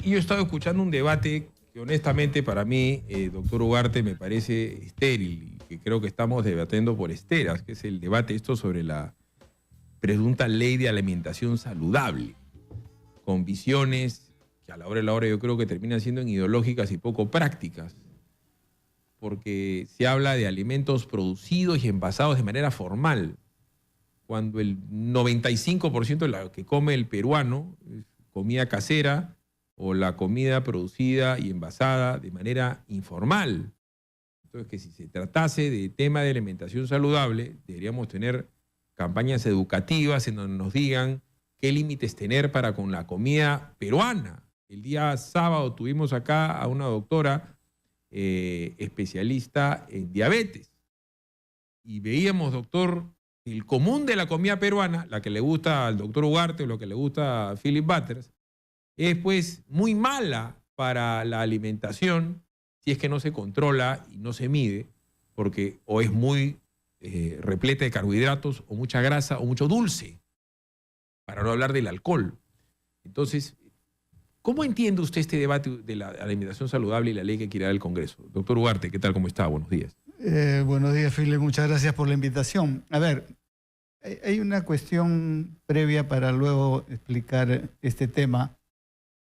Y yo he estado escuchando un debate que honestamente para mí, doctor Ugarte, me parece estéril y que creo que estamos debatiendo por esteras, que es el debate esto sobre la presunta ley de alimentación saludable, con visiones que a la hora de la hora yo creo que terminan siendo ideológicas y poco prácticas, porque se habla de alimentos producidos y envasados de manera formal, cuando el 95% de lo que come el peruano es comida casera o la comida producida y envasada de manera informal. Entonces, que si se tratase de tema de alimentación saludable, deberíamos tener campañas educativas en donde nos digan qué límites tener para con la comida peruana. El día sábado tuvimos acá a una doctora especialista en diabetes y veíamos, doctor, el común de la comida peruana, la que le gusta al doctor Ugarte o lo que le gusta a Philip Butters, es pues muy mala para la alimentación si es que no se controla y no se mide, porque o es muy repleta de carbohidratos o mucha grasa o mucho dulce, para no hablar del alcohol. Entonces, ¿cómo entiende usted este debate de la alimentación saludable y la ley que quiere dar el Congreso? Doctor Ugarte, ¿qué tal? ¿Cómo está? Buenos días. Buenos días, Philip. Muchas gracias por la invitación. A ver, hay una cuestión previa para luego explicar este tema,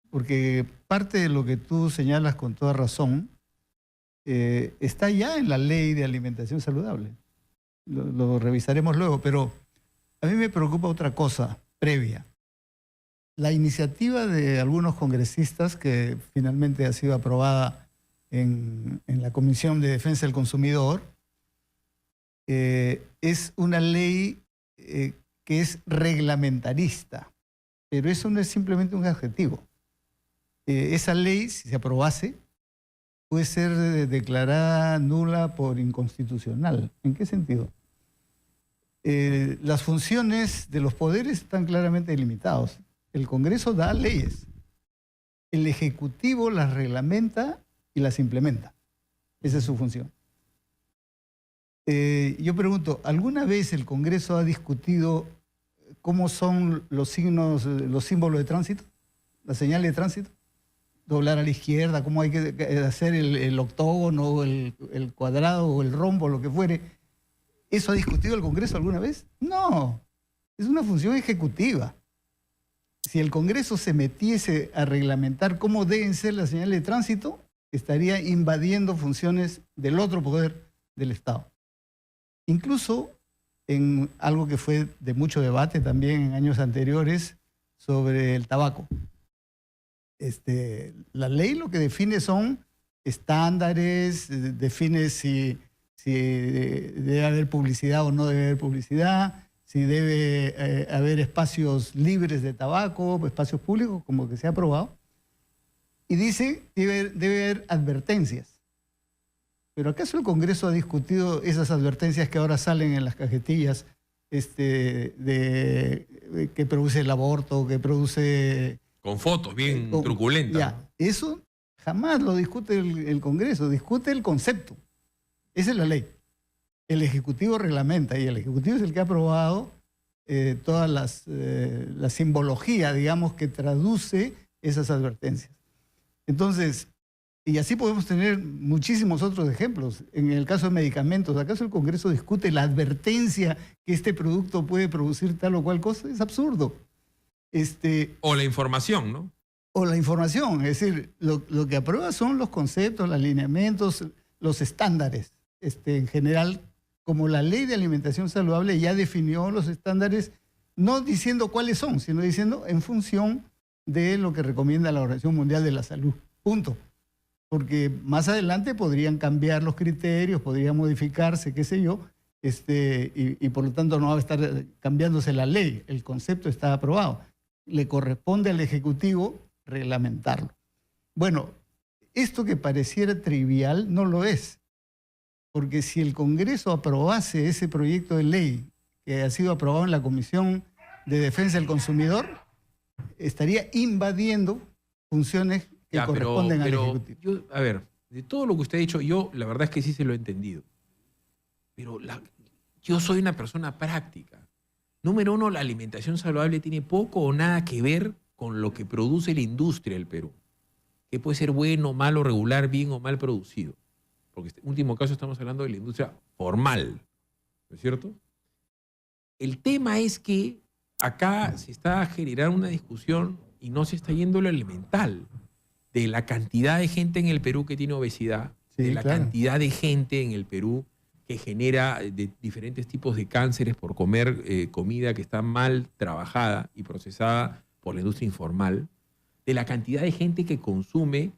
porque parte de lo que tú señalas con toda razón está ya en la ley de alimentación saludable. Lo revisaremos luego, pero a mí me preocupa otra cosa previa. La iniciativa de algunos congresistas que finalmente ha sido aprobada en la Comisión de Defensa del Consumidor es una ley que es reglamentarista, pero eso no es simplemente un adjetivo. Esa ley, si se aprobase, puede ser declarada nula por inconstitucional. ¿En qué sentido? Las funciones de los poderes están claramente delimitados. El Congreso da leyes. El Ejecutivo las reglamenta y las implementa. Esa es su función. Yo pregunto, ¿alguna vez el Congreso ha discutido cómo son los signos, los símbolos de tránsito? ¿Las señales de tránsito? Doblar a la izquierda, cómo hay que hacer el octógono, el cuadrado o el rombo, lo que fuere. ¿Eso ha discutido el Congreso alguna vez? No, es una función ejecutiva. Si el Congreso se metiese a reglamentar cómo deben ser las señales de tránsito, estaría invadiendo funciones del otro poder del Estado. Incluso en algo que fue de mucho debate también en años anteriores sobre el tabaco. La ley lo que define son estándares, define si debe haber publicidad o no debe haber publicidad, si debe haber espacios libres de tabaco, espacios públicos, como que se ha aprobado. Y dice que debe haber advertencias. ¿Pero acaso el Congreso ha discutido esas advertencias que ahora salen en las cajetillas que produce el aborto, que produce... Con fotos bien truculentas. Ya, ¿no? Eso jamás lo discute el Congreso, discute el concepto. Esa es la ley. El Ejecutivo reglamenta y el Ejecutivo es el que ha aprobado toda la simbología, digamos, que traduce esas advertencias. Entonces, y así podemos tener muchísimos otros ejemplos. En el caso de medicamentos, ¿acaso el Congreso discute la advertencia que este producto puede producir tal o cual cosa? Es absurdo. O la información, ¿no? O la información, es decir, lo que aprueba son los conceptos, los lineamientos, los estándares. En general, como la ley de alimentación saludable ya definió los estándares, no diciendo cuáles son, sino diciendo en función de lo que recomienda la Organización Mundial de la Salud. Punto. Porque más adelante podrían cambiar los criterios, podría modificarse, qué sé yo, y por lo tanto no va a estar cambiándose la ley. El concepto está aprobado. Le corresponde al Ejecutivo reglamentarlo. Bueno, esto que pareciera trivial no lo es, porque si el Congreso aprobase ese proyecto de ley que ha sido aprobado en la Comisión de Defensa del Consumidor, estaría invadiendo funciones que corresponden al Ejecutivo. A ver, de todo lo que usted ha dicho, yo la verdad es que sí se lo he entendido. Pero yo soy una persona práctica. Número uno, la alimentación saludable tiene poco o nada que ver con lo que produce la industria del Perú, que puede ser bueno, malo, regular, bien o mal producido. Porque en último caso estamos hablando de la industria formal, ¿no es cierto? El tema es que acá se está generando una discusión y no se está yendo lo elemental de la cantidad de gente en el Perú que tiene obesidad, Sí, de la claro. cantidad de gente en el Perú que genera de diferentes tipos de cánceres por comer comida que está mal trabajada y procesada por la industria informal, de la cantidad de gente que consume,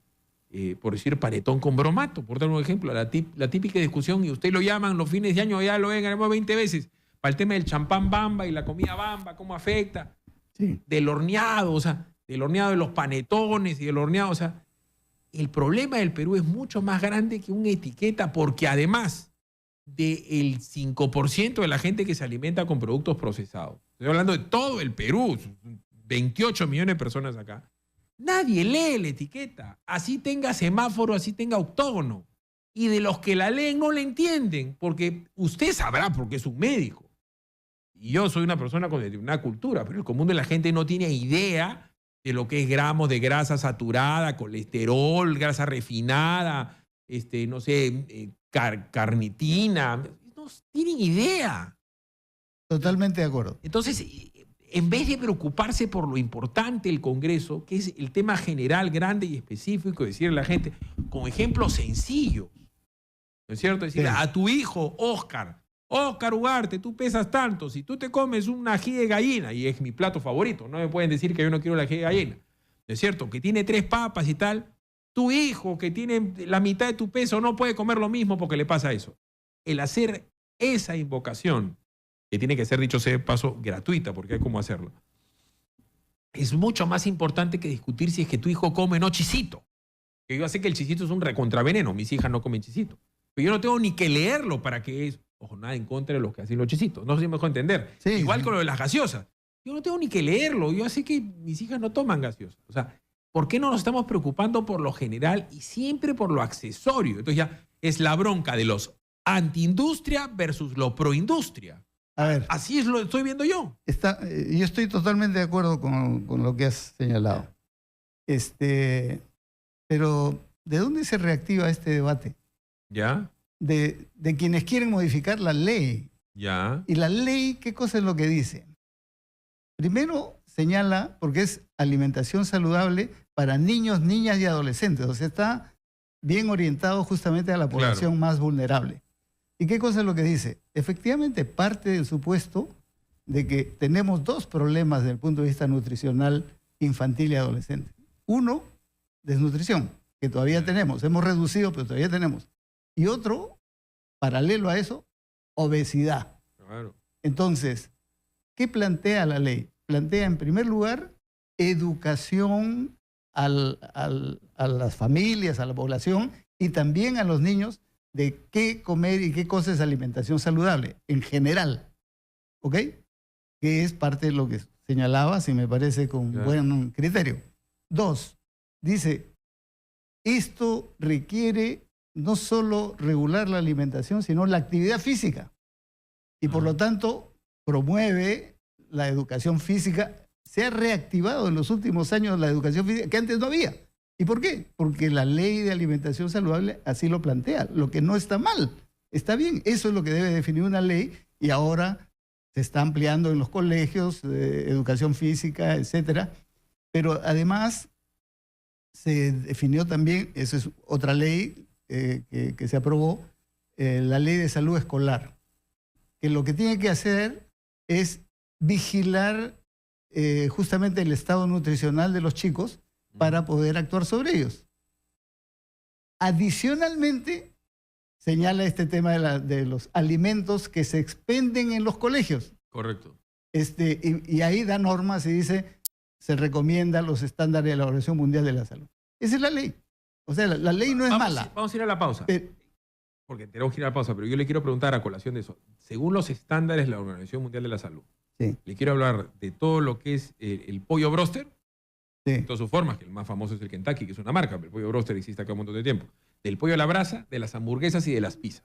por decir, panetón con bromato, por dar un ejemplo, la típica discusión, y usted lo llaman los fines de año, ya lo ven, ganamos 20 veces, para el tema del champán Bamba y la comida Bamba, cómo afecta, Sí. del horneado, o sea, del horneado de los panetones y del horneado, o sea, el problema del Perú es mucho más grande que una etiqueta, porque además del 5% de la gente que se alimenta con productos procesados, estoy hablando de todo el Perú, 28 millones de personas acá, nadie lee la etiqueta, así tenga semáforo, así tenga octógono. Y de los que la leen no la entienden, porque usted sabrá porque es un médico. Y yo soy una persona con una cultura, pero el común de la gente no tiene idea de lo que es gramos de grasa saturada, colesterol, grasa refinada, no sé, carnitina. No tienen idea. Totalmente de acuerdo. Entonces, en vez de preocuparse por lo importante del Congreso, que es el tema general, grande y específico, decirle a la gente, con ejemplos sencillos, ¿no es cierto? Decirle Sí. a tu hijo, Óscar Ugarte, tú pesas tanto, si tú te comes un ají de gallina, y es mi plato favorito, no me pueden decir que yo no quiero el ají de gallina, ¿no es cierto? Que tiene 3 papas y tal, tu hijo que tiene la mitad de tu peso no puede comer lo mismo porque le pasa eso. El hacer esa invocación, que tiene que ser, dicho sea de paso, gratuita, porque hay cómo hacerlo, es mucho más importante que discutir si es que tu hijo come o no chisito. Que yo sé que el chisito es un recontraveneno, mis hijas no comen chisito. Pero yo no tengo ni que leerlo para que es, ojo, nada en contra de los que hacen los chisitos. No sé si me dejo entender. Sí, Igual sí. con lo de las gaseosas. Yo no tengo ni que leerlo. Yo sé que mis hijas no toman gaseosas. O sea, ¿por qué no nos estamos preocupando por lo general y siempre por lo accesorio? Entonces ya es la bronca de los antiindustria versus lo proindustria. A ver, Así es lo estoy viendo yo. yo estoy totalmente de acuerdo con lo que has señalado. Pero, ¿de dónde se reactiva este debate? ¿Ya? De quienes quieren modificar la ley. ¿Ya? Y la ley, ¿qué cosa es lo que dice? Primero señala, porque es alimentación saludable para niños, niñas y adolescentes. O sea, está bien orientado justamente a la población más vulnerable. ¿Y qué cosa es lo que dice? Efectivamente, parte del supuesto de que tenemos 2 problemas desde el punto de vista nutricional infantil y adolescente. Uno, desnutrición, que todavía tenemos. Hemos reducido, pero todavía tenemos. Y otro, paralelo a eso, obesidad. Claro. Entonces, ¿qué plantea la ley? Plantea, en primer lugar, educación a las familias, a la población y también a los niños de qué comer y qué cosa es alimentación saludable, en general. ¿Ok? Que es parte de lo que señalabas y me parece con buen criterio. 2, dice, esto requiere no solo regular la alimentación, sino la actividad física. Y por lo tanto, promueve la educación física. Se ha reactivado en los últimos años la educación física, que antes no había. ¿Y por qué? Porque la ley de alimentación saludable así lo plantea, lo que no está mal, está bien. Eso es lo que debe definir una ley y ahora se está ampliando en los colegios, educación física, etcétera. Pero además se definió también, esa es otra ley que se aprobó, la ley de salud escolar, que lo que tiene que hacer es vigilar justamente el estado nutricional de los chicos para poder actuar sobre ellos. Adicionalmente, señala este tema de los alimentos que se expenden en los colegios. Correcto. Y ahí da normas y dice, se recomienda los estándares de la Organización Mundial de la Salud. Esa es la ley. O sea, la ley no es mala. Vamos a ir a la pausa. Porque tenemos que ir a la pausa, pero yo le quiero preguntar a colación de eso. Según los estándares de la Organización Mundial de la Salud, Sí. le quiero hablar de todo lo que es el pollo broster, Sí. en todas sus formas, que el más famoso es el Kentucky, que es una marca, pero el pollo broster existe acá un montón de tiempo. Del pollo a la brasa, de las hamburguesas y de las pizzas.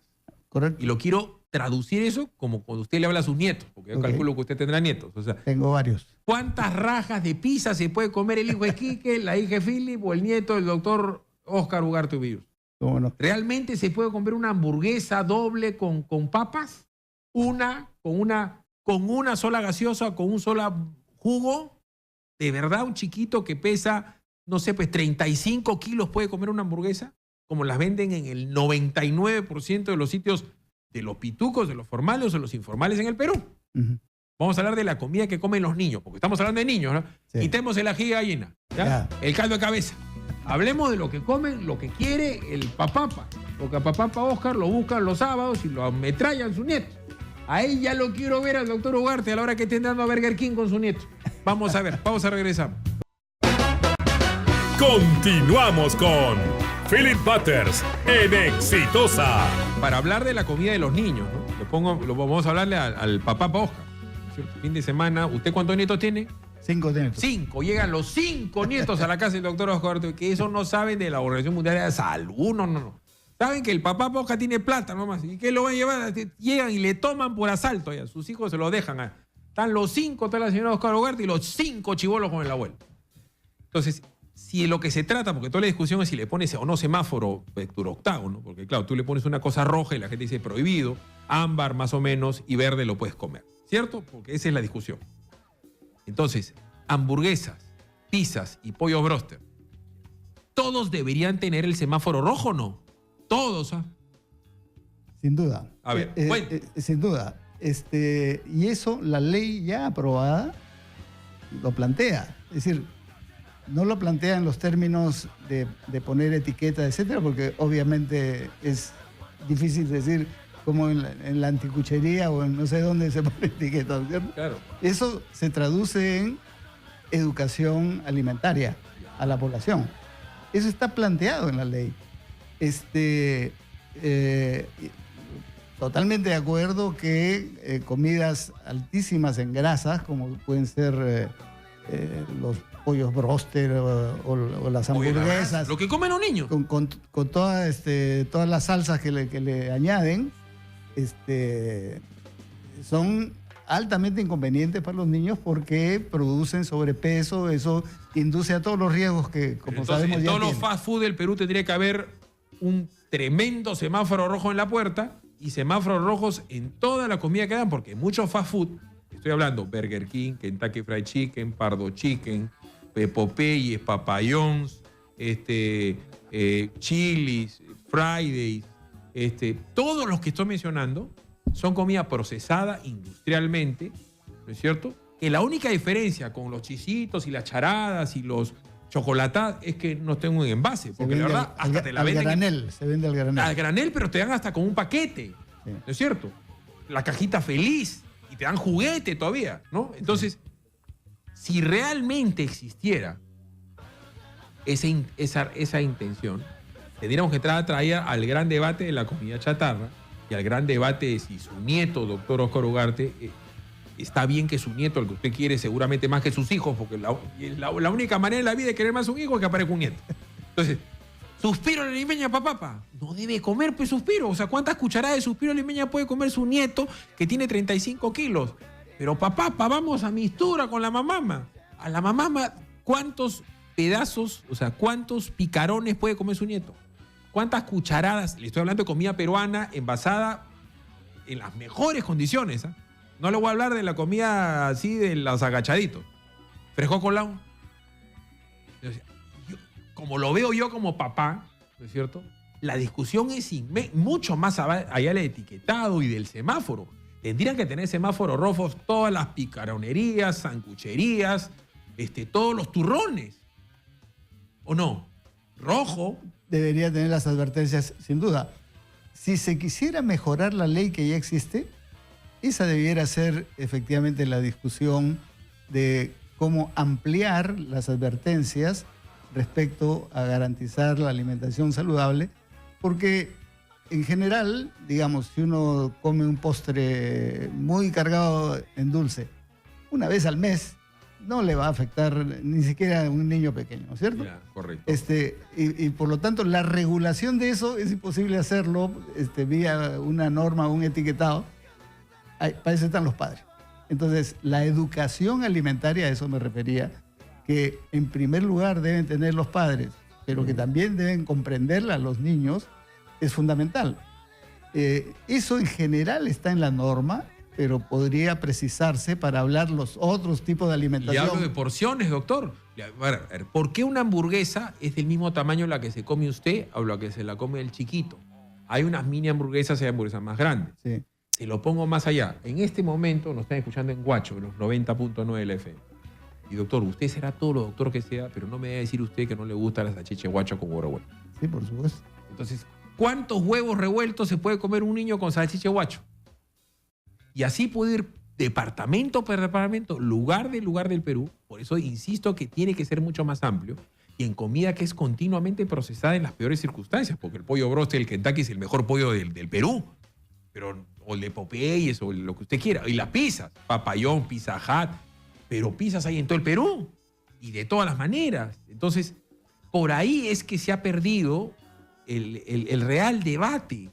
Correcto. Y lo quiero traducir eso como cuando usted le habla a sus nietos, porque yo calculo que usted tendrá nietos. O sea, tengo varios. ¿Cuántas rajas de pizza se puede comer el hijo de Quique, la hija de Philip o el nieto del doctor Óscar Ugarte Ubíos? ¿Cómo no? ¿Realmente se puede comer una hamburguesa doble con papas? Con una sola gaseosa, con un solo jugo. ¿De verdad un chiquito que pesa, no sé, pues 35 kilos puede comer una hamburguesa? Como las venden en el 99% de los sitios de los pitucos, de los formales o de los informales en el Perú. Vamos a hablar de la comida que comen los niños, porque estamos hablando de niños, ¿no? Sí. Quitemos el ají de gallina, ¿ya? El caldo de cabeza. Hablemos de lo que comen, lo que quiere el papapa. Porque a papapa Óscar lo buscan los sábados y lo ametrallan sus nietos. Ahí ya lo quiero ver al doctor Ugarte a la hora que esté dando a Burger King con su nieto. Vamos a ver, vamos a regresar. Continuamos con Philip Butters en Exitosa. Para hablar de la comida de los niños, ¿no? Vamos a hablarle al papapa Óscar. Fin de semana, ¿usted cuántos nietos tiene? 5 nietos. 5. Llegan los 5 nietos a la casa del doctor Óscar, que eso no saben de la Organización Mundial de la Salud, no. Saben que el papá Óscar tiene plata nomás. ¿Y qué lo van a llevar? Llegan y le toman por asalto. Ya. Sus hijos se lo dejan. Están los 5, está la señora Óscar Ugarte y los 5 chibolos con el abuelo. Entonces, si de lo que se trata, porque toda la discusión es si le pones o no semáforo vector octágono, porque claro, tú le pones una cosa roja y la gente dice prohibido, ámbar más o menos y verde lo puedes comer. ¿Cierto? Porque esa es la discusión. Entonces, hamburguesas, pizzas y pollo broster, ¿todos deberían tener el semáforo rojo o no? Todos, ¿ah? Sin duda. A ver, sin duda. Y eso, la ley ya aprobada lo plantea. Es decir, no lo plantea en los términos de poner etiqueta, etcétera, porque obviamente es difícil decir como en la anticuchería o en no sé dónde se pone etiqueta, ¿cierto? Claro. Eso se traduce en educación alimentaria a la población. Eso está planteado en la ley. Totalmente de acuerdo que comidas altísimas en grasas, como pueden ser los pollos broster o las hamburguesas. Lo que comen los niños. Con todas las salsas que le añaden, son altamente inconvenientes para los niños porque producen sobrepeso, eso induce a todos los riesgos que, como sabemos, en ya todos los tienen. fast food del Perú tendría que haber un tremendo semáforo rojo en la puerta y semáforos rojos en toda la comida que dan, porque muchos fast food, estoy hablando Burger King, Kentucky Fried Chicken, Pardo Chicken, Popeyes, Papa John's, Chili's, Fridays, todos los que estoy mencionando son comida procesada industrialmente, ¿no es cierto? Que la única diferencia con los chisitos y las charadas y los chocolatadas es que no tengo un envase, porque la verdad hasta te la venden granel, se vende al granel. Al granel, pero te dan hasta con un paquete, Sí. ¿no es cierto? La cajita feliz y te dan juguete todavía, ¿no? Entonces, si realmente existiera esa intención, tendríamos que traer al gran debate de la comida chatarra y al gran debate de si su nieto, doctor Óscar Ugarte, está bien que su nieto, el que usted quiere, seguramente más que sus hijos, porque la única manera en la vida de querer más a un hijo es que aparezca un nieto. Entonces, suspiro a la limeña, papá. No debe comer, pues, suspiro. O sea, ¿cuántas cucharadas de suspiro a la limeña puede comer su nieto que tiene 35 kilos? Pero, papá, vamos a mistura con la mamá. A la mamá, ¿cuántos pedazos, o sea, cuántos picarones puede comer su nieto? ¿Cuántas cucharadas? Le estoy hablando de comida peruana envasada en las mejores condiciones, ¿eh? No le voy a hablar de la comida así de los agachaditos. Fresco colado. Como lo veo yo como papá, ¿no es cierto? La discusión es mucho más allá del etiquetado y del semáforo. Tendrían que tener semáforos rojos todas las picaronerías, sancucherías, todos los turrones. ¿O no? Rojo. Debería tener las advertencias, sin duda. Si se quisiera mejorar la ley que ya existe, esa debiera ser efectivamente la discusión de cómo ampliar las advertencias respecto a garantizar la alimentación saludable, porque en general, digamos, si uno come un postre muy cargado en dulce, una vez al mes, no le va a afectar ni siquiera a un niño pequeño, ¿no es cierto? Ya, correcto. Y por lo tanto, la regulación de eso es imposible hacerlo vía una norma o un etiquetado. Para eso están los padres. Entonces, la educación alimentaria, a eso me refería, que en primer lugar deben tener los padres, pero que también deben comprenderla los niños, es fundamental. Eso en general está en la norma, pero podría precisarse para hablar los otros tipos de alimentación. Y hablo de porciones, doctor. A ver, ¿por qué una hamburguesa es del mismo tamaño la que se come usted o la que se la come el chiquito? Hay unas mini hamburguesas y hay hamburguesas más grandes. Sí. Si lo pongo más allá, en este momento nos están escuchando en Guacho, en los 90.9 de la FM. Y doctor, usted será todo lo doctor que sea, pero no me debe decir usted que no le gusta la salchicha Guacho con huevo revuelto. Sí, por supuesto. Entonces, ¿cuántos huevos revueltos se puede comer un niño con salchicha Guacho? Y así puede ir departamento por departamento, lugar del Perú. Por eso insisto que tiene que ser mucho más amplio y en comida que es continuamente procesada en las peores circunstancias, porque el pollo broster, el Kentucky es el mejor pollo del Perú, pero, o el de Popeyes o lo que usted quiera. Y las pizzas, Papayón, Pizza Hut, pero pizzas hay en todo el Perú y de todas las maneras. Entonces, por ahí es que se ha perdido el real debate,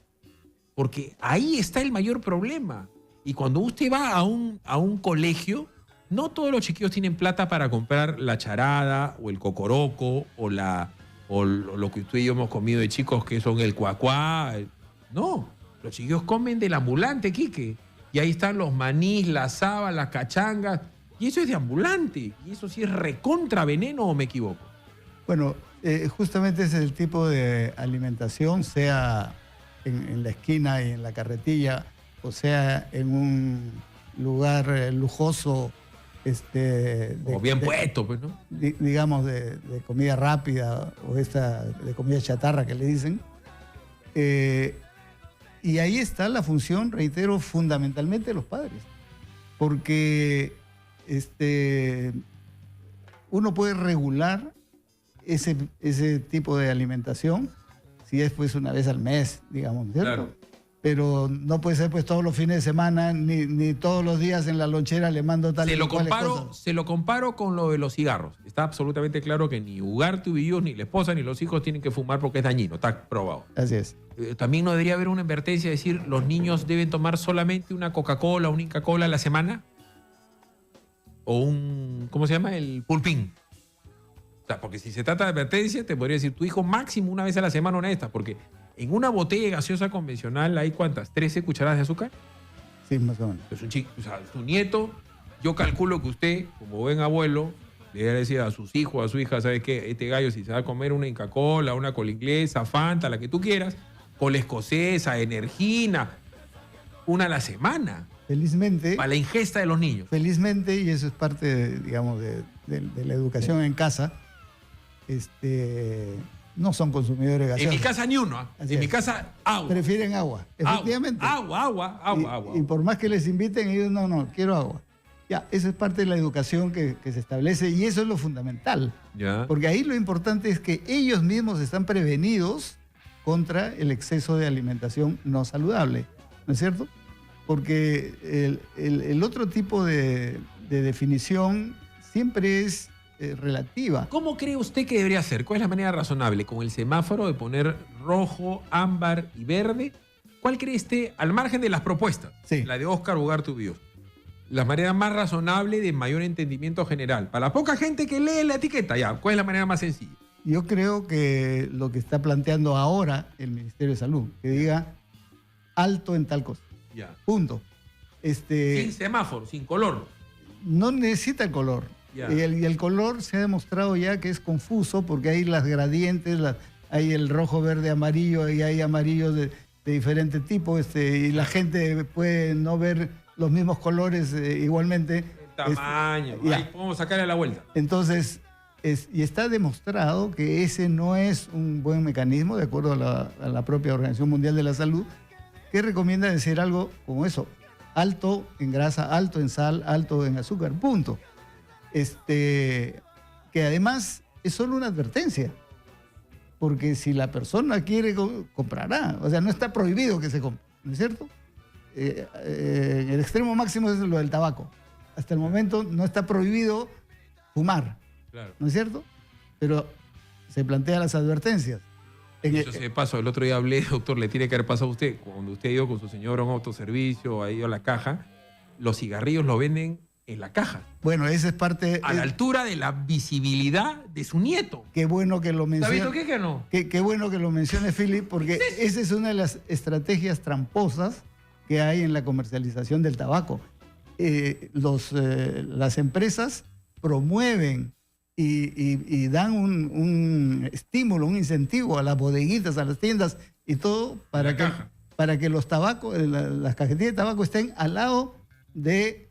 porque ahí está el mayor problema. Y cuando usted va a un colegio, no todos los chiquillos tienen plata para comprar la charada o el cocoroco o lo que usted y yo hemos comido de chicos, que son el cuacuá. No, los chiquillos comen del ambulante, Quique. Y ahí están los manís, las habas, las cachangas. Y eso es de ambulante. Y eso sí es recontra veneno, ¿o me equivoco? Bueno, justamente ese es el tipo de alimentación, sea en la esquina y en la carretilla, o sea en un lugar lujoso, o bien puesto, pues, ¿no? Digamos, de comida rápida o de comida chatarra que le dicen. Y ahí está la función, reitero, fundamentalmente de los padres. Porque uno puede regular ese tipo de alimentación si es pues una vez al mes, digamos, ¿cierto? Claro. Pero no puede ser pues todos los fines de semana, ni todos los días en la lonchera le mando tal y cual cosa. Se lo comparo con lo de los cigarros. Está absolutamente claro que ni Ugarte Ubillós, ni la esposa, ni los hijos tienen que fumar porque es dañino, está probado. Así es. También no debería haber una advertencia de decir los niños deben tomar solamente una Coca-Cola o una Inca-Cola a la semana. O un, ¿cómo se llama? El pulpín. O sea, porque si se trata de advertencia, te podría decir tu hijo máximo una vez a la semana una de estas, porque en una botella de gaseosa convencional hay ¿cuántas? ¿13 cucharadas de azúcar? Sí, más o menos. Entonces, su nieto, yo calculo que usted, como buen abuelo, le debe decir a sus hijos, a su hija, ¿sabes qué? Este gallo, si se va a comer una Inca-Cola, una cola inglesa, Fanta, la que tú quieras, cola escocesa, Energina, una a la semana. Felizmente. Para la ingesta de los niños. Felizmente, y eso es parte, digamos, de la educación en casa, no son consumidores gaseosos. En mi casa ni uno. En mi casa, agua. Prefieren agua, efectivamente. Agua. Y por más que les inviten, ellos no, quiero agua. Ya, eso es parte de la educación que se establece y eso es lo fundamental. Ya. Porque ahí lo importante es que ellos mismos están prevenidos contra el exceso de alimentación no saludable, ¿no es cierto? Porque el otro tipo de definición siempre es relativa. ¿Cómo cree usted que debería ser? ¿Cuál es la manera razonable? ¿Con el semáforo de poner rojo, ámbar y verde? ¿Cuál cree usted, al margen de las propuestas? Sí. La de Óscar Ugarte Ubillós. La manera más razonable de mayor entendimiento general. Para la poca gente que lee la etiqueta, ya, ¿cuál es la manera más sencilla? Yo creo que lo que está planteando ahora el Ministerio de Salud, que diga alto en tal cosa. Ya. Punto. Sin semáforo, sin color. No necesita el color. Ya. Y el color se ha demostrado ya que es confuso porque hay las gradientes, hay el rojo, verde, amarillo y hay amarillos de diferente tipo y la gente puede no ver los mismos colores igualmente. El tamaño, ahí podemos sacarle a la vuelta. Entonces, y está demostrado que ese no es un buen mecanismo, de acuerdo a la propia Organización Mundial de la Salud, que recomienda decir algo como eso: alto en grasa, alto en sal, alto en azúcar, punto. Que además es solo una advertencia, porque si la persona quiere, comprará. O sea, no está prohibido que se compre, ¿no es cierto? El extremo máximo es lo del tabaco. Hasta el momento no está prohibido fumar, Claro. ¿no es cierto? Pero se plantean las advertencias. Eso se pasó, el otro día hablé, doctor, le tiene que haber pasado a usted, cuando usted ha ido con su señora a un autoservicio, ha ido a la caja, los cigarrillos lo venden en la caja, Bueno, esa es parte... a la altura de la visibilidad de su nieto. Qué bueno que lo ¿Está menciona. visto qué que no? Qué bueno que lo mencione Philip, porque esa es una de las estrategias tramposas que hay en la comercialización del tabaco. Las empresas promueven y dan un estímulo, un incentivo a las bodeguitas, a las tiendas y todo para que los tabacos, las cajetillas de tabaco estén al lado de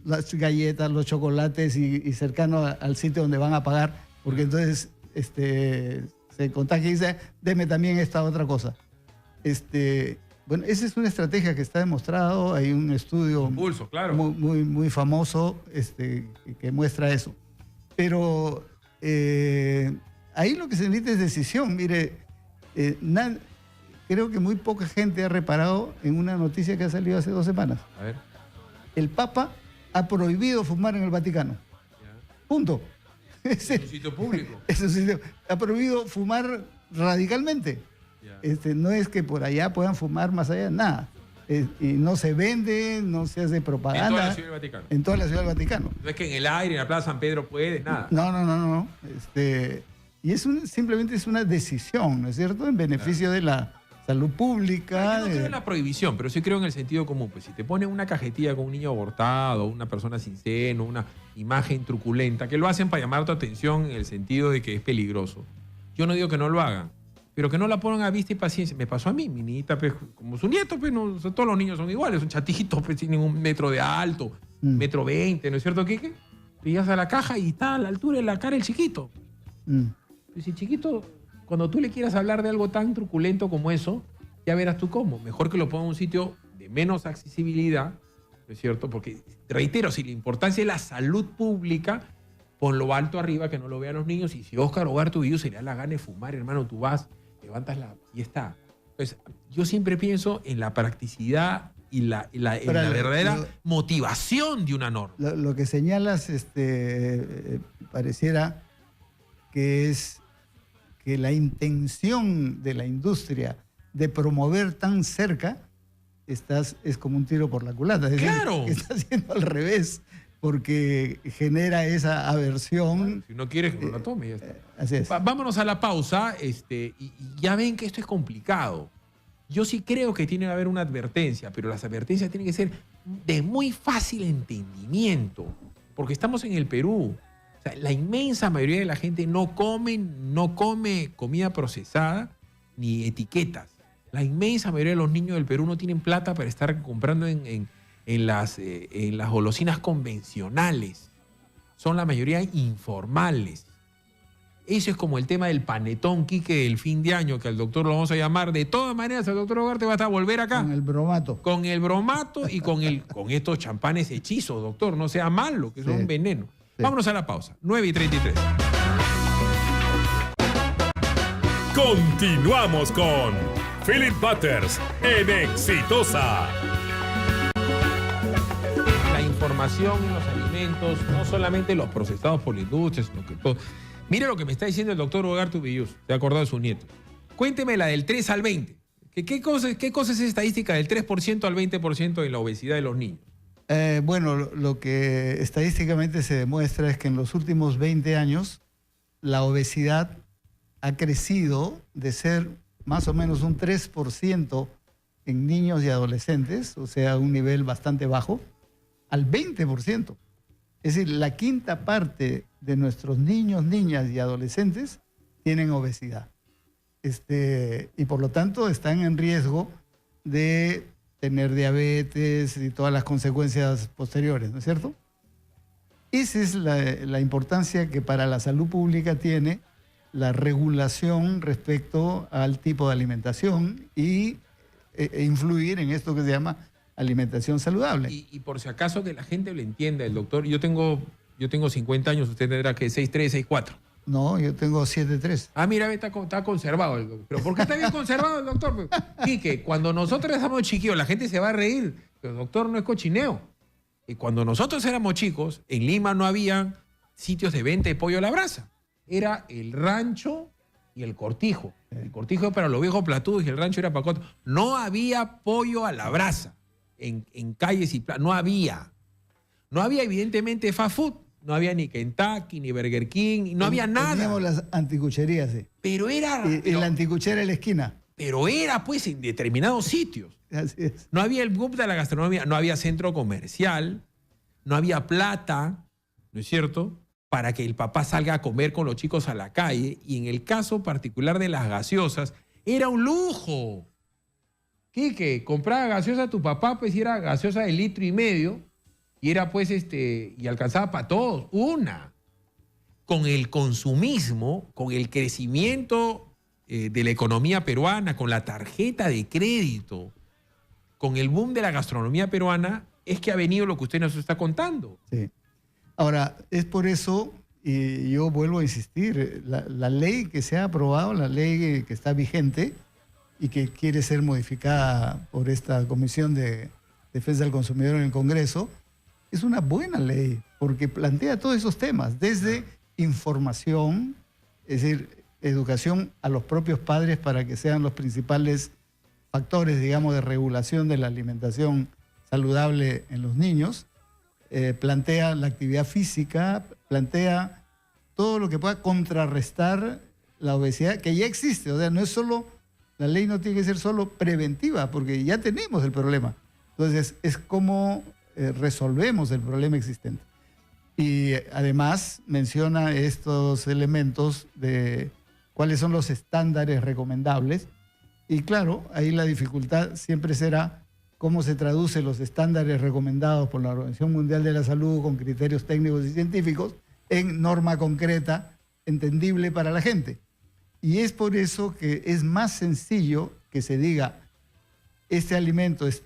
las galletas, los chocolates y cercano al sitio donde van a pagar, porque entonces se contagia y dice, deme también esta otra cosa. Bueno, esa es una estrategia que está demostrado, hay un estudio Impulso, claro. muy famoso que muestra eso. Pero ahí lo que se necesita es decisión. Mire, creo que muy poca gente ha reparado en una noticia que ha salido hace 2 semanas. A ver. El Papa ha prohibido fumar en el Vaticano. Ya. Punto. Es un sitio público. Es un sitio. Ha prohibido fumar radicalmente. Ya. No es que por allá puedan fumar más allá, nada. Y no se vende, no se hace propaganda. En toda la Ciudad del Vaticano. En toda la Ciudad del Vaticano. No es que en el aire, en la Plaza San Pedro puede, nada. No. Y simplemente es una decisión, ¿no es cierto? En beneficio de la salud pública. Yo no creo en la prohibición, pero sí creo en el sentido común. Pues si te ponen una cajetilla con un niño abortado, una persona sin seno, una imagen truculenta, que lo hacen para llamar tu atención en el sentido de que es peligroso. Yo no digo que no lo hagan, pero que no la pongan a vista y paciencia. Me pasó a mí, mi niñita, pues, como su nieto, pues, no, o sea, todos los niños son iguales, son chatitos, pues, tienen 1 metro de alto, 1,20 m, ¿no es cierto, Quique? Y llegas a la caja y está a la altura de la cara el chiquito. Pues el chiquito, cuando tú le quieras hablar de algo tan truculento como eso, ya verás tú cómo. Mejor que lo ponga en un sitio de menos accesibilidad, ¿no es cierto? Porque, reitero, si la importancia es la salud pública, ponlo alto arriba, que no lo vean los niños. Y si Óscar Ugarte Ubillus se le da la gana de fumar, hermano, tú vas, levantas y está. Entonces, yo siempre pienso en la practicidad y en la verdadera motivación de una norma. Lo que señalas pareciera que es que la intención de la industria de promover tan cerca es como un tiro por la culata. Es decir, ¡claro! que está haciendo al revés, porque genera esa aversión. Si no quieres, que no la tome, ya está. Así es. Vámonos a la pausa, y ya ven que esto es complicado. Yo sí creo que tiene que haber una advertencia, pero las advertencias tienen que ser de muy fácil entendimiento, porque estamos en el Perú. O sea, la inmensa mayoría de la gente no come comida procesada ni etiquetas. La inmensa mayoría de los niños del Perú no tienen plata para estar comprando en las golosinas convencionales. Son la mayoría informales. Eso es como el tema del panetón, Quique, del fin de año, que al doctor lo vamos a llamar. De todas maneras, el doctor Ugarte va a volver acá. Con el bromato. Con el bromato y con estos champanes hechizos, doctor. No sea malo, que son veneno. Sí. Vámonos a la pausa. 9:33. Continuamos con Philip Butters en Exitosa. La información en los alimentos, no solamente los procesados por la industria, sino que todo. Mire lo que me está diciendo el doctor Ugarte Ubillus, de acuerdo a su nieto. Cuénteme la del 3 al 20. ¿Qué cosa es estadística del 3% al 20% en la obesidad de los niños? Bueno, lo que estadísticamente se demuestra es que en los últimos 20 años la obesidad ha crecido de ser más o menos un 3% en niños y adolescentes, o sea, un nivel bastante bajo, al 20%. Es decir, la quinta parte de nuestros niños, niñas y adolescentes tienen obesidad. Y por lo tanto están en riesgo de tener diabetes y todas las consecuencias posteriores, ¿no es cierto? Esa es la importancia que para la salud pública tiene la regulación respecto al tipo de alimentación y influir en esto que se llama alimentación saludable. Y por si acaso que la gente lo entienda, el doctor, yo tengo 50 años, usted tendrá que 6'3", 6'4". No, yo tengo 7'3". Ah, mira, está conservado el doctor. ¿Pero por qué está bien conservado el doctor? Quique, cuando nosotros éramos chiquillos, la gente se va a reír, pero el doctor no es cochineo. Y cuando nosotros éramos chicos, en Lima no había sitios de venta de pollo a la brasa. Era el rancho y el cortijo. El cortijo para los viejos platudos y el rancho era para cuatro. No había pollo a la brasa en calles y plazas. No había. No había evidentemente fast food. No había ni Kentucky, ni Burger King, no había nada. Teníamos las anticucherías, sí. Pero era... Y la anticuchera en la esquina. Pero era pues en determinados sitios. Así es. No había el boom de la gastronomía, no había centro comercial, no había plata, ¿no es cierto?, para que el papá salga a comer con los chicos a la calle. Y en el caso particular de las gaseosas, era un lujo. Quique, compraba gaseosa a tu papá, pues y era gaseosa de 1,5 litros. Y era pues y alcanzaba para todos, una. Con el consumismo, con el crecimiento de la economía peruana, con la tarjeta de crédito, con el boom de la gastronomía peruana, es que ha venido lo que usted nos está contando. Sí. Ahora, es por eso, y yo vuelvo a insistir, la ley que se ha aprobado, la ley que está vigente y que quiere ser modificada por esta Comisión de Defensa del Consumidor en el Congreso, es una buena ley, porque plantea todos esos temas, desde información, es decir, educación a los propios padres para que sean los principales factores, digamos, de regulación de la alimentación saludable en los niños, plantea la actividad física, plantea todo lo que pueda contrarrestar la obesidad, que ya existe, o sea, no es solo, la ley no tiene que ser solo preventiva, porque ya tenemos el problema. Entonces, es como resolvemos el problema existente. Y además menciona estos elementos de cuáles son los estándares recomendables. Y claro, ahí la dificultad siempre será cómo se traducen los estándares recomendados por la Organización Mundial de la Salud con criterios técnicos y científicos en norma concreta, entendible para la gente. Y es por eso que es más sencillo que se diga, este alimento es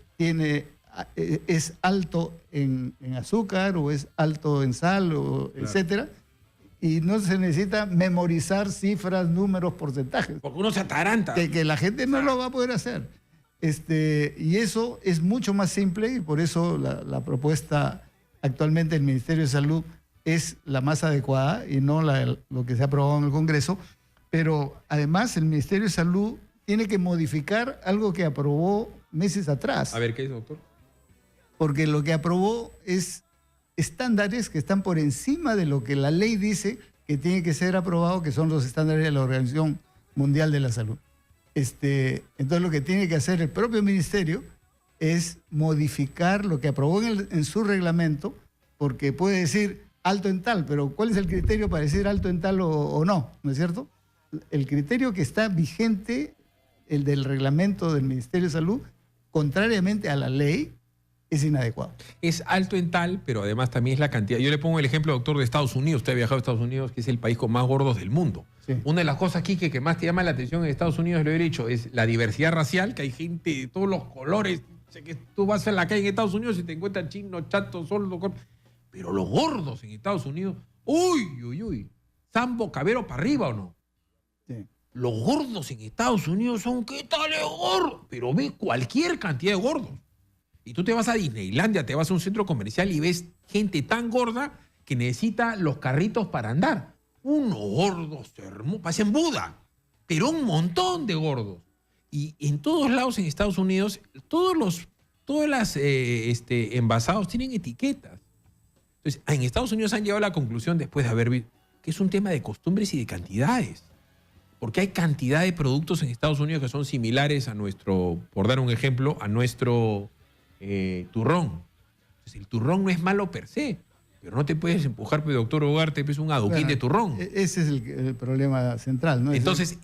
alto en azúcar o es alto en sal, o claro, etcétera, y no se necesita memorizar cifras, números, porcentajes. Porque uno se ataranta. Que la gente no lo va a poder hacer. Y eso es mucho más simple y por eso la propuesta actualmente del Ministerio de Salud es la más adecuada y no lo que se ha aprobado en el Congreso. Pero además el Ministerio de Salud tiene que modificar algo que aprobó meses atrás. A ver, ¿qué es, doctor? Porque lo que aprobó es estándares que están por encima de lo que la ley dice que tiene que ser aprobado, que son los estándares de la Organización Mundial de la Salud. Entonces lo que tiene que hacer el propio ministerio es modificar lo que aprobó en su reglamento, porque puede decir alto en tal, pero ¿cuál es el criterio para decir alto en tal o no? ¿No es cierto? El criterio que está vigente, el del reglamento del Ministerio de Salud, contrariamente a la ley, es inadecuado. Es alto en tal, pero además también es la cantidad. Yo le pongo el ejemplo, doctor, de Estados Unidos. Usted ha viajado a Estados Unidos, que es el país con más gordos del mundo. Sí. Una de las cosas, Quique, que más te llama la atención en Estados Unidos, lo he dicho, es la diversidad racial, que hay gente de todos los colores. O sea, que tú vas a la calle en Estados Unidos y te encuentran chinos, chatos, sordos. Pero los gordos en Estados Unidos, uy, Sambo Cabero para arriba, ¿o no? Sí. Los gordos en Estados Unidos son, ¿qué tal es gordo? Pero ve cualquier cantidad de gordos. Y tú te vas a Disneylandia, te vas a un centro comercial y ves gente tan gorda que necesita los carritos para andar. Unos gordos hermosos, parecen Buda, pero un montón de gordos. Y en todos lados en Estados Unidos, todos los envasados tienen etiquetas. Entonces, en Estados Unidos han llegado a la conclusión, después de haber visto, que es un tema de costumbres y de cantidades. Porque hay cantidad de productos en Estados Unidos que son similares a nuestro, por dar un ejemplo, a nuestro turrón. Entonces, el turrón no es malo per se, pero no te puedes empujar, pues, doctor Ugarte, pues, un adoquín de turrón. Ese es el problema central, ¿no? Entonces,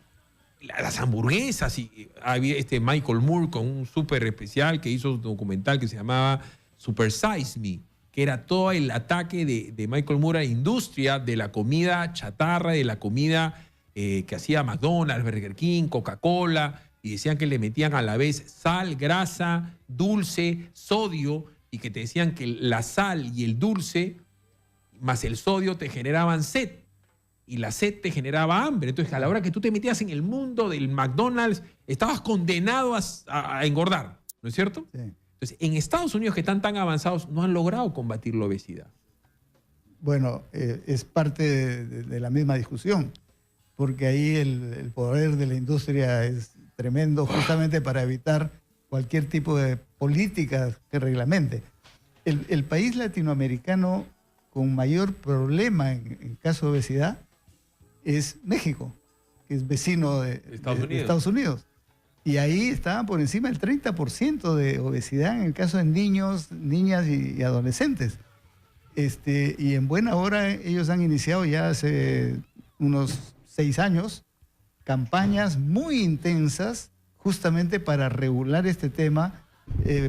las hamburguesas, y había Michael Moore con un súper especial que hizo un documental que se llamaba Super Size Me, que era todo el ataque de Michael Moore a la industria de la comida chatarra, de la comida que hacía McDonald's, Burger King, Coca-Cola, y decían que le metían a la vez sal, grasa, dulce, sodio, y que te decían que la sal y el dulce más el sodio te generaban sed, y la sed te generaba hambre. Entonces, a la hora que tú te metías en el mundo del McDonald's, estabas condenado a engordar, ¿no es cierto? Sí. Entonces, en Estados Unidos, que están tan avanzados, no han logrado combatir la obesidad. Bueno, es parte de la misma discusión, porque ahí el poder de la industria es tremendo justamente para evitar cualquier tipo de política que reglamente. El país latinoamericano con mayor problema en caso de obesidad es México, que es vecino de Estados Unidos. Y ahí estaban por encima del 30% de obesidad en el caso de niños, niñas y adolescentes. Y en buena hora ellos han iniciado ya hace unos 6 años campañas muy intensas justamente para regular este tema,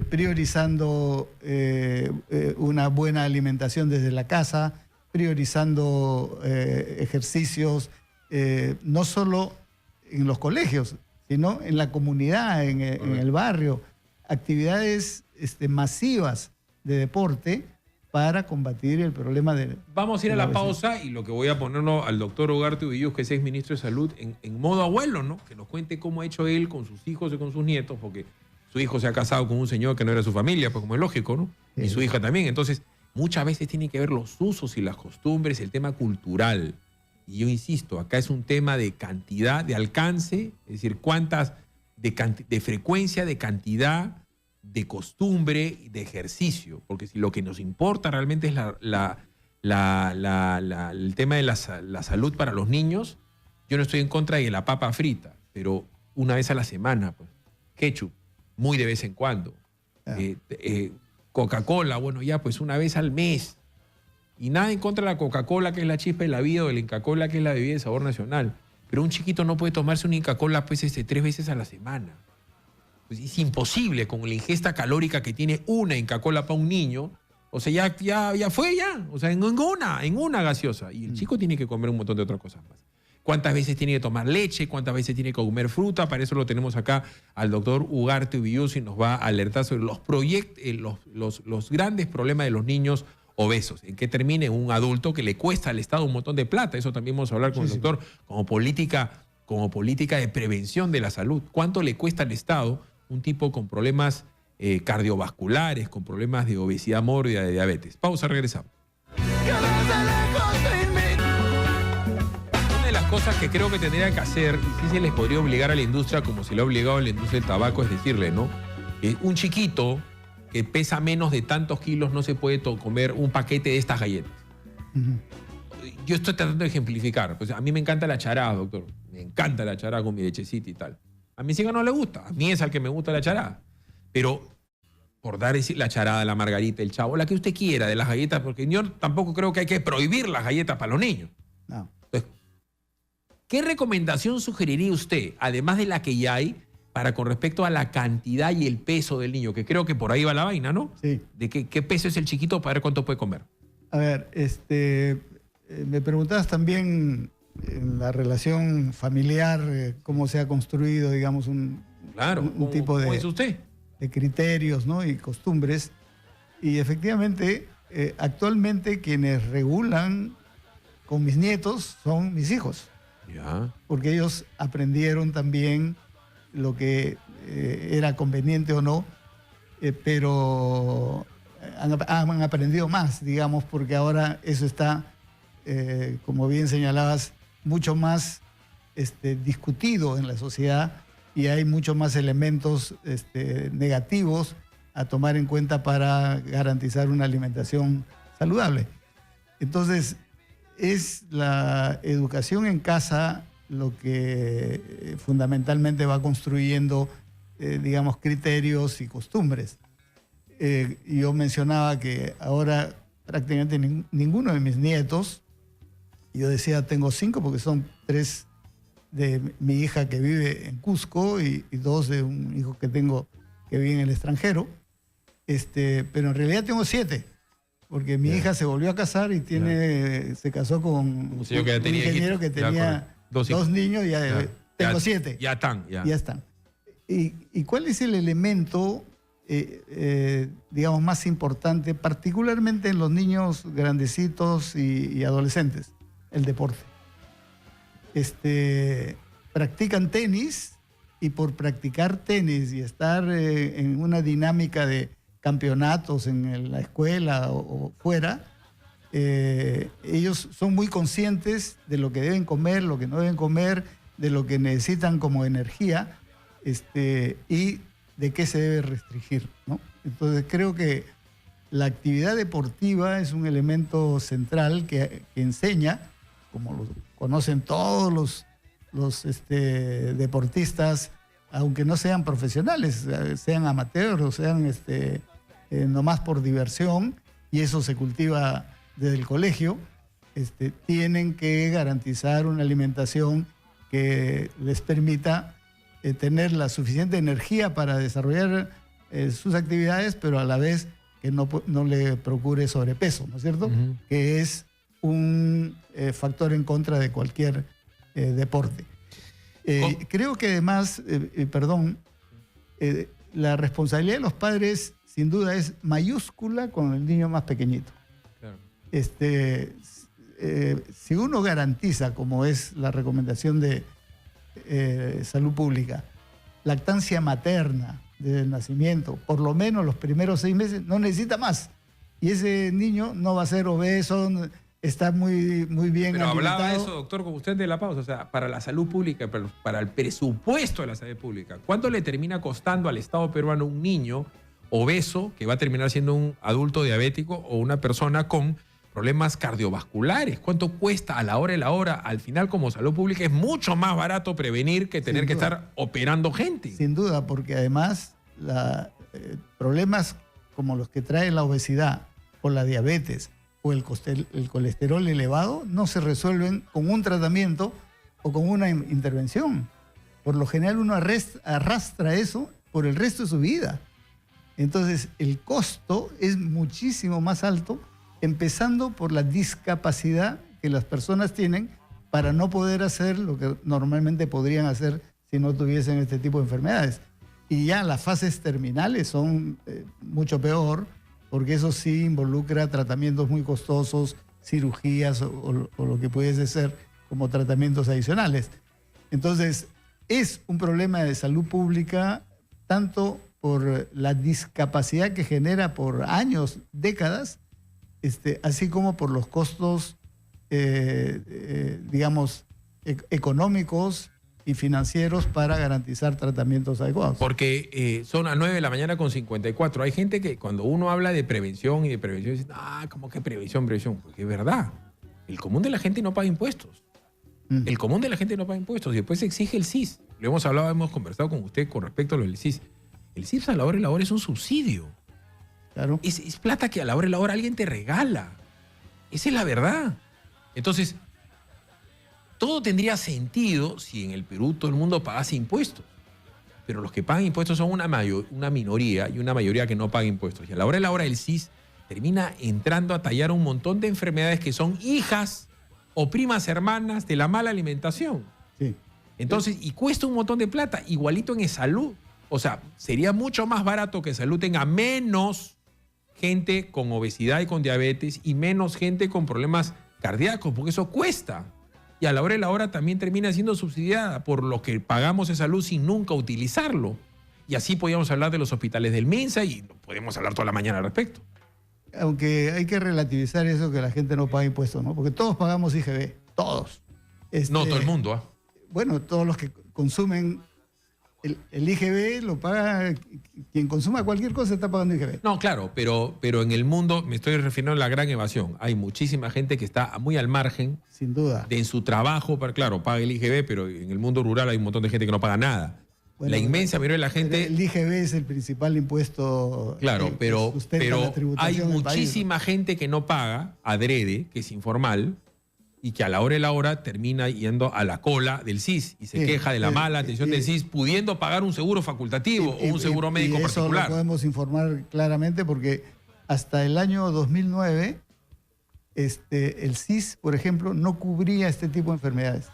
priorizando una buena alimentación desde la casa, priorizando ejercicios, no solo en los colegios, sino en la comunidad, en el barrio, actividades masivas de deporte para combatir el problema de... Vamos a ir a la pausa y lo que voy a ponerlo al doctor Ugarte Ubillús, que es exministro de Salud, en modo abuelo, ¿no? Que nos cuente cómo ha hecho él con sus hijos y con sus nietos, porque su hijo se ha casado con un señor que no era su familia, pues como es lógico, ¿no? Sí. Y su hija también. Entonces, muchas veces tiene que ver los usos y las costumbres, el tema cultural. Y yo insisto, acá es un tema de cantidad, de alcance, es decir, cuántas, de frecuencia, de cantidad, de costumbre, de ejercicio. Porque si lo que nos importa realmente es el tema de la salud para los niños, yo no estoy en contra de la papa frita, pero una vez a la semana, pues, ketchup, muy de vez en cuando. Coca-Cola, bueno, ya pues una vez al mes. Y nada en contra de la Coca-Cola, que es la chispa de la vida, o de la Inca-Cola, que es la bebida de sabor nacional. Pero un chiquito no puede tomarse una Inca-Cola pues, 3 veces a la semana. Pues es imposible con la ingesta calórica que tiene una Inca-Cola para un niño. O sea, ya fue ya. O sea, en una gaseosa. Y el chico tiene que comer un montón de otras cosas más. ¿Cuántas veces tiene que tomar leche? ¿Cuántas veces tiene que comer fruta? Para eso lo tenemos acá al doctor Ugarte Ubillús y nos va a alertar sobre los grandes problemas de los niños obesos. ¿En qué termine un adulto que le cuesta al Estado un montón de plata? Eso también vamos a hablar con el doctor como política de prevención de la salud. ¿Cuánto le cuesta al Estado un tipo con problemas cardiovasculares, con problemas de obesidad mórbida, de diabetes? Pausa, regresamos. Una de las cosas que creo que tendría que hacer, y sí se les podría obligar a la industria, como se le ha obligado a la industria del tabaco, es decirle, ¿no? Un chiquito que pesa menos de tantos kilos no se puede comer un paquete de estas galletas. Yo estoy tratando de ejemplificar. Pues a mí me encanta la charada, doctor. Me encanta la charada con mi lechecita y tal. A mis hijas no les gusta. A mí es al que me gusta la charada. Pero por dar la charada, la margarita, el chavo, la que usted quiera de las galletas, porque yo tampoco creo que hay que prohibir las galletas para los niños. No. Entonces, ¿qué recomendación sugeriría usted, además de la que ya hay, para con respecto a la cantidad y el peso del niño? Que creo que por ahí va la vaina, ¿no? Sí. ¿De qué peso es el chiquito para ver cuánto puede comer? A ver, me preguntabas también en la relación familiar, cómo se ha construido, digamos, un tipo ¿cómo es usted? De criterios, ¿no? Y costumbres. Y efectivamente, actualmente quienes regulan con mis nietos son mis hijos. Ya. Porque ellos aprendieron también lo que era conveniente o no, pero han aprendido más, digamos, porque ahora eso está, como bien señalabas, mucho más discutido en la sociedad y hay muchos más elementos negativos a tomar en cuenta para garantizar una alimentación saludable. Entonces, es la educación en casa lo que fundamentalmente va construyendo, digamos, criterios y costumbres. Yo mencionaba que ahora prácticamente ninguno de mis nietos, yo decía tengo 5 porque son 3 de mi hija que vive en Cusco y 2 de un hijo que tengo que vive en el extranjero, pero en realidad tengo 7. Porque mi hija se volvió a casar y se casó con un ingeniero que tenía 2 niños y tengo 7. Ya están. ¿Y cuál es el elemento, digamos, más importante, particularmente en los niños grandecitos y adolescentes? El deporte. Practican tenis y por practicar tenis y estar en una dinámica de campeonatos en la escuela o fuera, ellos son muy conscientes de lo que deben comer, lo que no deben comer, de lo que necesitan como energía, y de qué se debe restringir, ¿no? Entonces creo que la actividad deportiva es un elemento central que enseña, como lo conocen todos los deportistas, aunque no sean profesionales, sean amateurs o sean nomás por diversión, y eso se cultiva desde el colegio, tienen que garantizar una alimentación que les permita tener la suficiente energía para desarrollar sus actividades, pero a la vez que no le procure sobrepeso, ¿no es cierto? Uh-huh. Que es un factor en contra de cualquier deporte. Creo que además, la responsabilidad de los padres sin duda es mayúscula con el niño más pequeñito. Claro. Si uno garantiza, como es la recomendación de salud pública, lactancia materna desde el nacimiento, por lo menos los primeros 6 meses, no necesita más. Y ese niño no va a ser obeso, está muy, muy bien Pero alimentado. Hablaba de eso, doctor, con usted de la pausa, o sea, para la salud pública, para el presupuesto de la salud pública, ¿cuánto le termina costando al Estado peruano un niño obeso que va a terminar siendo un adulto diabético o una persona con problemas cardiovasculares? ¿Cuánto cuesta a la hora y la hora? Al final, como salud pública, es mucho más barato prevenir que tener que estar operando gente. Sin duda, porque además problemas como los que trae la obesidad o la diabetes o el colesterol elevado no se resuelven con un tratamiento o con una intervención. Por lo general uno arrastra eso por el resto de su vida. Entonces el costo es muchísimo más alto, empezando por la discapacidad que las personas tienen para no poder hacer lo que normalmente podrían hacer si no tuviesen este tipo de enfermedades. Y ya las fases terminales son mucho peor, porque eso sí involucra tratamientos muy costosos, cirugías o lo que pudiese ser como tratamientos adicionales. Entonces, es un problema de salud pública, tanto por la discapacidad que genera por años, décadas, así como por los costos, digamos, económicos y financieros para garantizar tratamientos adecuados. Porque son las 9 de la mañana con 54. Hay gente que cuando uno habla de prevención y de prevención dice, ¿cómo que prevención? Porque es verdad. El común de la gente no paga impuestos. El común de la gente no paga impuestos y después se exige el CIS. Lo hemos hablado, hemos conversado con usted con respecto a lo del CIS. El CIS a la hora y la hora es un subsidio. Claro. Es plata que a la hora y la hora alguien te regala. Esa es la verdad. Entonces, todo tendría sentido si en el Perú todo el mundo pagase impuestos. Pero los que pagan impuestos son una minoría y una mayoría que no paga impuestos. Y a la hora de la hora el CIS termina entrando a tallar un montón de enfermedades que son hijas o primas hermanas de la mala alimentación. Sí. Entonces, y cuesta un montón de plata, igualito en salud. O sea, sería mucho más barato que salud tenga menos gente con obesidad y con diabetes y menos gente con problemas cardíacos, porque eso cuesta. Y a la hora de la hora también termina siendo subsidiada por lo que pagamos en salud sin nunca utilizarlo. Y así podríamos hablar de los hospitales del MINSA y podemos hablar toda la mañana al respecto. Aunque hay que relativizar eso que la gente no paga impuestos, ¿no? Porque todos pagamos IGB, todos. No todo el mundo, ¿ah? Bueno, todos los que consumen el IGB lo paga, quien consuma cualquier cosa está pagando IGB. No, claro, pero en el mundo, me estoy refiriendo a la gran evasión. Hay muchísima gente que está muy al margen. Sin duda. En su trabajo, claro, paga el IGB, pero en el mundo rural hay un montón de gente que no paga nada. Bueno, la inmensa mayoría de la gente... El IGB es el principal impuesto. Claro, pero hay muchísima gente que no paga, adrede, que es informal, y que a la hora de la hora termina yendo a la cola del CIS y se queja de la mala atención del CIS, pudiendo pagar un seguro facultativo o un seguro médico particular. Eso lo podemos informar claramente porque hasta el año 2009 el CIS, por ejemplo, no cubría este tipo de enfermedades.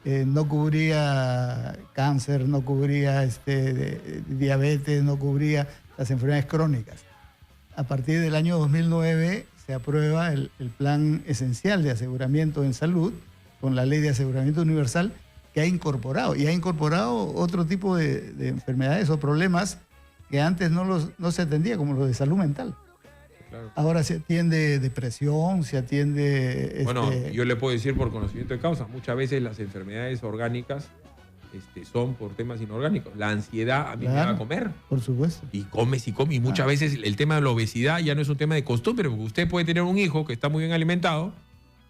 No cubría cáncer, no cubría diabetes, no cubría las enfermedades crónicas. A partir del año 2009 se aprueba el plan esencial de aseguramiento en salud con la ley de aseguramiento universal que ha incorporado otro tipo de enfermedades o problemas que antes no se atendía, como los de salud mental. claro. Ahora se atiende depresión, se atiende... Bueno, yo le puedo decir por conocimiento de causa, muchas veces las enfermedades orgánicas son por temas inorgánicos. La ansiedad a mí me va a comer. Por supuesto. Y comes y comes. Y muchas veces el tema de la obesidad ya no es un tema de costumbre, porque usted puede tener un hijo que está muy bien alimentado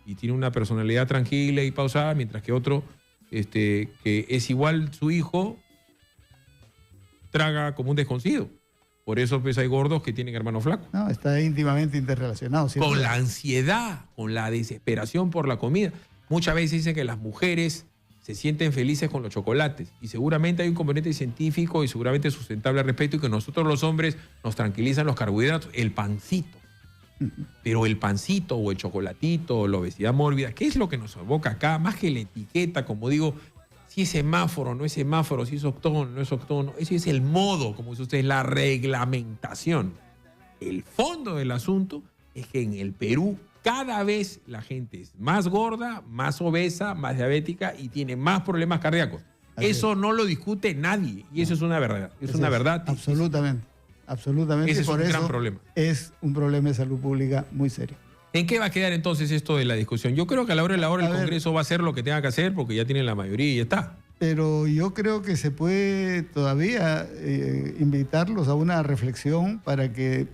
y tiene una personalidad tranquila y pausada, mientras que otro, que es igual su hijo, traga como un desconocido. Por eso pues, hay gordos que tienen hermanos flacos. No, está íntimamente interrelacionado. ¿Cierto? Con la ansiedad, con la desesperación por la comida. Muchas veces dicen que las mujeres se sienten felices con los chocolates. Y seguramente hay un componente científico y seguramente sustentable al respecto, y que nosotros los hombres nos tranquilizan los carbohidratos, el pancito. Pero el pancito o el chocolatito o la obesidad mórbida, ¿qué es lo que nos aboca acá? Más que la etiqueta, como digo, si es semáforo, no es semáforo, si es octógono, no es octógono. Eso es el modo, como dice usted, la reglamentación. El fondo del asunto es que en el Perú cada vez la gente es más gorda, más obesa, más diabética y tiene más problemas cardíacos. Eso no lo discute nadie y eso es una verdad. Es una verdad. Absolutamente. Absolutamente. Ese es por un eso gran problema. Es un problema de salud pública muy serio. ¿En qué va a quedar entonces esto de la discusión? Yo creo que a la hora de la hora el Congreso va a hacer lo que tenga que hacer porque ya tienen la mayoría y ya está. Pero yo creo que se puede todavía invitarlos a una reflexión para que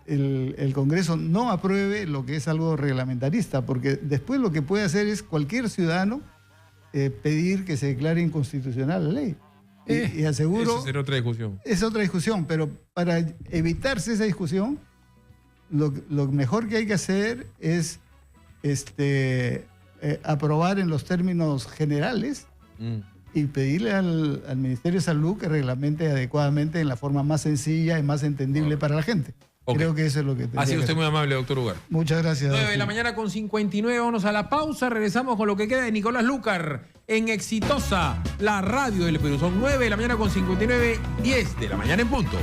el Congreso no apruebe lo que es algo reglamentarista, porque después lo que puede hacer es cualquier ciudadano pedir que se declare inconstitucional la ley. Y aseguro... Esa será otra discusión. Es otra discusión, pero para evitarse esa discusión, lo mejor que hay que hacer es aprobar en los términos generales y pedirle al Ministerio de Salud que reglamente adecuadamente en la forma más sencilla y más entendible para la gente. Creo que eso es lo que... Ha sido usted muy amable, doctor Ugarte. Muchas gracias. 9 de la mañana con 59, vamos a la pausa, regresamos con lo que queda de Nicolás Lúcar en Exitosa, la radio del Perú. Son 9 de la mañana con 59, 10 de la mañana en punto.